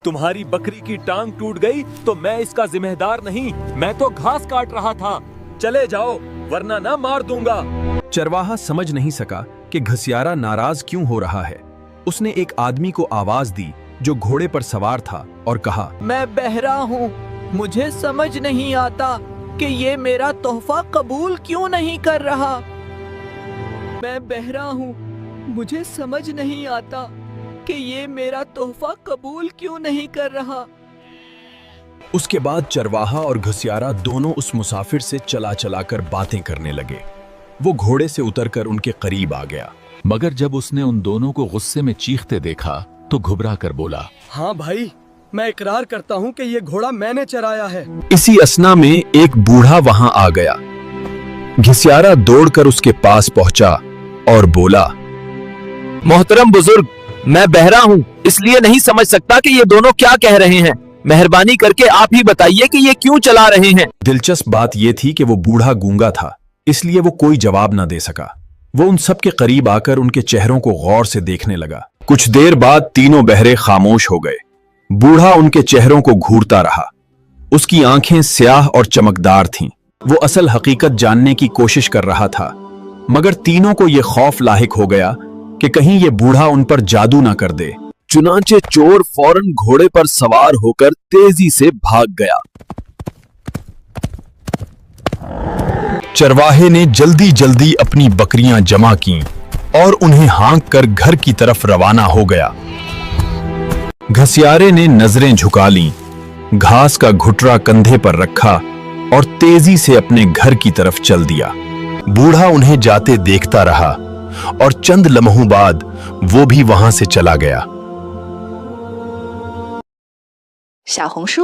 तुम्हारी बकरी की टांग टूट गई तो मैं इसका जिम्मेदार नहीं, मैं तो घास काट रहा था। चले जाओ वरना ना मार दूंगा। चरवाहा समझ नहीं सका कि घसियारा नाराज क्यों हो रहा है। उसने एक आदमी को आवाज दी जो घोड़े पर सवार था और कहा, मैं बहरा हूँ, मुझे समझ नहीं आता कि ये मेरा तोहफा कबूल क्यों नहीं कर रहा। मैं बहरा हूँ, मुझे समझ नहीं आता कि ये मेरा तोहफा कबूल क्यों नहीं कर रहा। उसके बाद चरवाहा और घसियारा दोनों उस मुसाफिर से चला चला कर बातें करने लगे। वो घोड़े से उतरकर उनके करीब आ गया, मगर जब उसने उन दोनों को गुस्से में चीखते देखा तो घुबरा कर बोला, हाँ भाई, मैं इकरार करता हूँ कि ये घोड़ा मैंने चराया है। इसी असना में एक बूढ़ा वहां आ गया। घसियारा दौड़कर उसके पास पहुंचा और बोला, मोहतरम बुजुर्ग, मैं बहरा हूँ, इसलिए नहीं समझ सकता कि ये दोनों क्या कह रहे हैं। मेहरबानी करके आप ही बताइए कि ये क्यों चला रहे हैं। दिलचस्प बात यह थी कि वो बूढ़ा गूंगा था, इसलिए वो कोई जवाब न दे सका। वो उन सब के करीब आकर उनके चेहरों को गौर से देखने लगा। कुछ देर बाद तीनों बहरे खामोश हो गए। बूढ़ा उनके चेहरों को घूरता रहा। उसकी आंखें स्याह और चमकदार थीं। वो असल हकीकत जानने की कोशिश कर रहा था, मगर तीनों को यह खौफ लाहिक हो गया कि कहीं ये बूढ़ा उन पर जादू ना कर दे। चुनांचे चोर फौरन घोड़े पर सवार होकर तेजी से भाग गया। चरवाहे ने जल्दी जल्दी अपनी बकरियां जमा कीं और उन्हें हाँक कर घर की तरफ रवाना हो गया। घसियारे ने नजरें झुका लीं, घास का घुटरा कंधे पर रखा और तेजी से अपने घर की तरफ चल दिया। बूढ़ा उन्हें जाते देखता रहा और चंद लम्हों बाद वो भी वहां से चला गया। 小红书